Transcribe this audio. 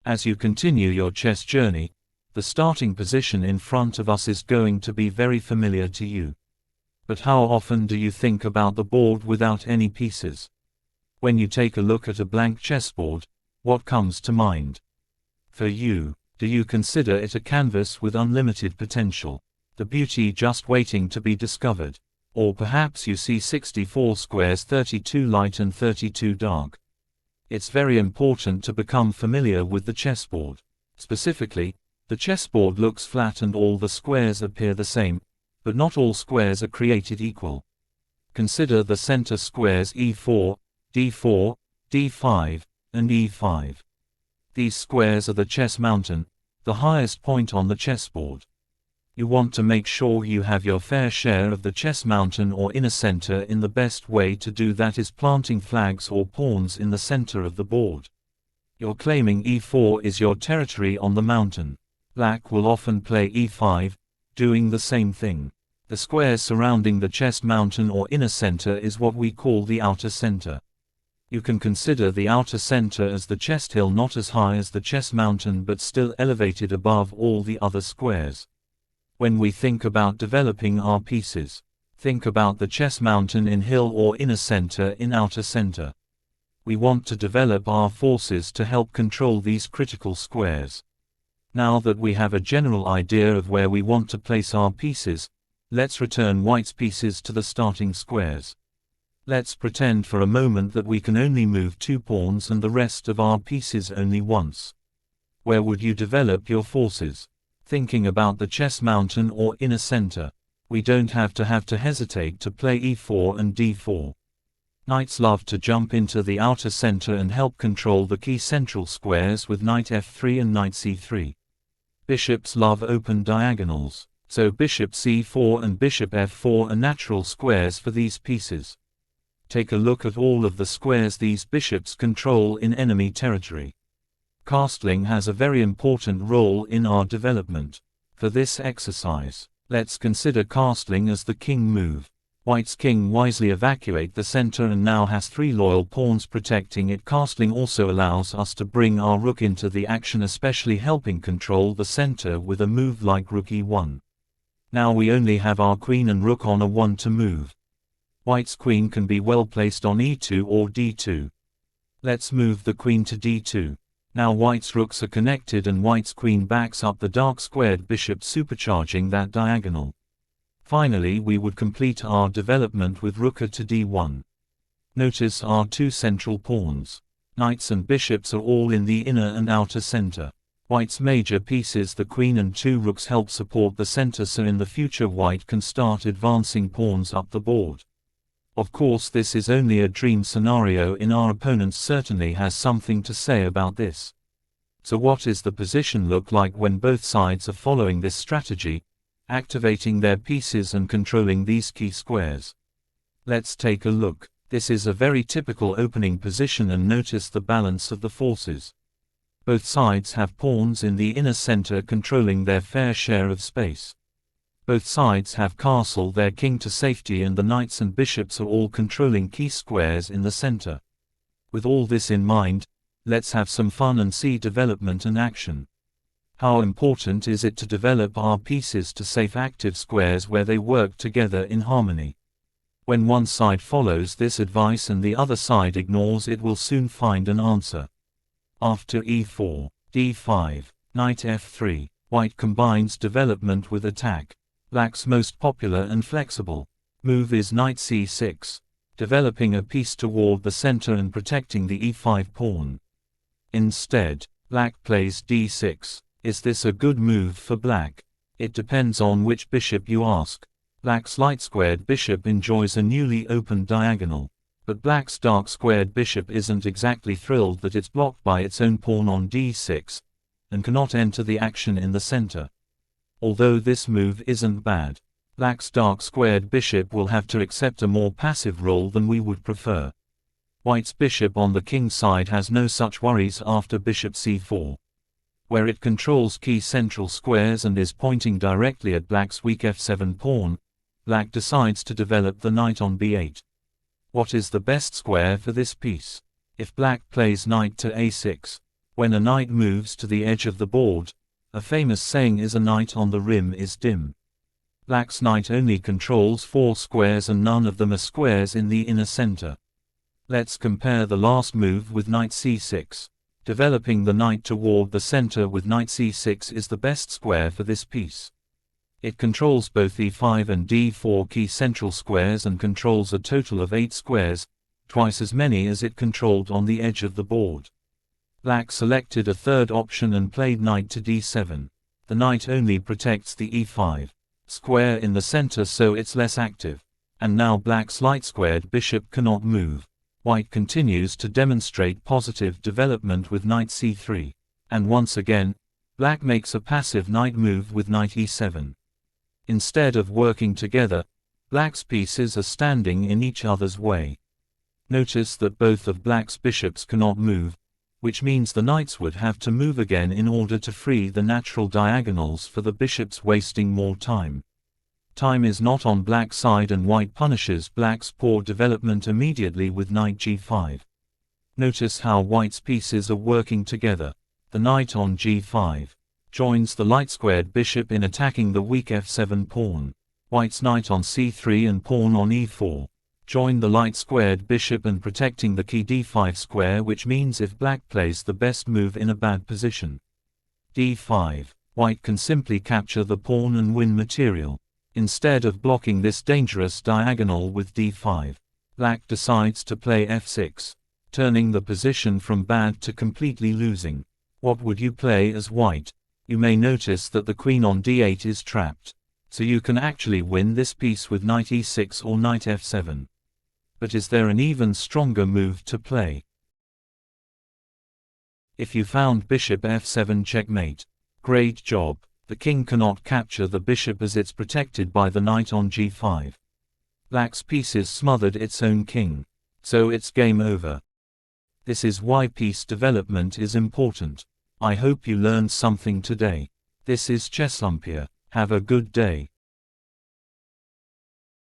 As you continue your chess journey, the starting position in front of us is going to be very familiar to you. But how often do you think about the board without any pieces? When you take a look at a blank chessboard, what comes to mind? For you, do you consider it a canvas with unlimited potential, the beauty just waiting to be discovered? Or perhaps you see 64 squares, 32 light and 32 dark. It's very important to become familiar with the chessboard. Specifically, the chessboard looks flat and all the squares appear the same, but not all squares are created equal. Consider the center squares E4, D4, D5, and E5. These squares are the chess mountain, the highest point on the chessboard. You want to make sure you have your fair share of the chess mountain or inner center. In the best way to do that is planting flags or pawns in the center of the board. You're claiming E4 is your territory on the mountain. Black will often play E5, doing the same thing. The squares surrounding the chess mountain or inner center is what we call the outer center. You can consider the outer center as the chess hill, not as high as the chess mountain but still elevated above all the other squares. When we think about developing our pieces, think about the chess mountain in hill or inner center in outer center. We want to develop our forces to help control these critical squares. Now that we have a general idea of where we want to place our pieces, let's return white's pieces to the starting squares. Let's pretend for a moment that we can only move 2 pawns and the rest of our pieces only once. Where would you develop your forces? Thinking about the chess mountain or inner center, we don't have to hesitate to play E4 and D4. Knights love to jump into the outer center and help control the key central squares with knight F3 and knight C3. Bishops love open diagonals, so bishop C4 and bishop F4 are natural squares for these pieces. Take a look at all of the squares these bishops control in enemy territory. Castling has a very important role in our development. For this exercise, let's consider castling as the king move. White's king wisely evacuate the center and now has 3 loyal pawns protecting it. Castling also allows us to bring our rook into the action, especially helping control the center with a move like rook E1. Now we only have our queen and rook on A1 to move. White's queen can be well placed on E2 or D2. Let's move the queen to D2. Now white's rooks are connected and white's queen backs up the dark squared bishop, supercharging that diagonal. Finally, we would complete our development with rook to D1. Notice our 2 central pawns. Knights and bishops are all in the inner and outer center. White's major pieces, the queen and 2 rooks, help support the center, so in the future white can start advancing pawns up the board. Of course, this is only a dream scenario, and our opponent certainly has something to say about this. So what is the position look like when both sides are following this strategy, activating their pieces and controlling these key squares? Let's take a look. This is a very typical opening position, and notice the balance of the forces. Both sides have pawns in the inner center controlling their fair share of space. Both sides have castled their king to safety, and the knights and bishops are all controlling key squares in the center. With all this in mind, let's have some fun and see development and action. How important is it to develop our pieces to safe active squares where they work together in harmony? When one side follows this advice and the other side ignores it, will soon find an answer. After E4, D5, knight F3, white combines development with attack. Black's most popular and flexible move is knight C6, developing a piece toward the center and protecting the E5 pawn. Instead, black plays D6. Is this a good move for black? It depends on which bishop you ask. Black's light squared bishop enjoys a newly opened diagonal, but black's dark squared bishop isn't exactly thrilled that it's blocked by its own pawn on D6, and cannot enter the action in the center. Although this move isn't bad, black's dark squared bishop will have to accept a more passive role than we would prefer. White's bishop on the king side has no such worries after bishop c4, where it controls key central squares and is pointing directly at black's weak f7 pawn. Black decides to develop the knight on b8. What is the best square for this piece? If black plays knight to a6, When a knight moves to the edge of the board, a famous saying is, "A knight on the rim is dim." Black's knight only controls 4 squares and none of them are squares in the inner center. Let's compare the last move with knight c6. Developing the knight toward the center with knight c6 is the best square for this piece. It controls both e5 and d4 key central squares and controls a total of 8 squares, twice as many as it controlled on the edge of the board. Black selected a third option and played knight to d7. The knight only protects the e5 square in the center, so it's less active. And now Black's light-squared bishop cannot move. White continues to demonstrate positive development with knight c3. And once again, Black makes a passive knight move with knight e7. Instead of working together, Black's pieces are standing in each other's way. Notice that both of Black's bishops cannot move, which means the knights would have to move again in order to free the natural diagonals for the bishops, wasting more time. Time is not on Black's side and White punishes Black's poor development immediately with knight g5. Notice how White's pieces are working together. The knight on g5 joins the light-squared bishop in attacking the weak f7 pawn. White's knight on c3 and pawn on e4 join the light-squared bishop and protecting the key d5 square, which means if Black plays the best move in a bad position, d5, White can simply capture the pawn and win material. Instead of blocking this dangerous diagonal with d5, Black decides to play f6, turning the position from bad to completely losing. What would you play as White? You may notice that the queen on d8 is trapped, so you can actually win this piece with knight e6 or knight f7. But is there an even stronger move to play? If you found bishop f7 checkmate, great job. The king cannot capture the bishop as it's protected by the knight on g5. Black's pieces smothered its own king, so it's game over. This is why piece development is important. I hope you learned something today. This is Chessolympia. Have a good day.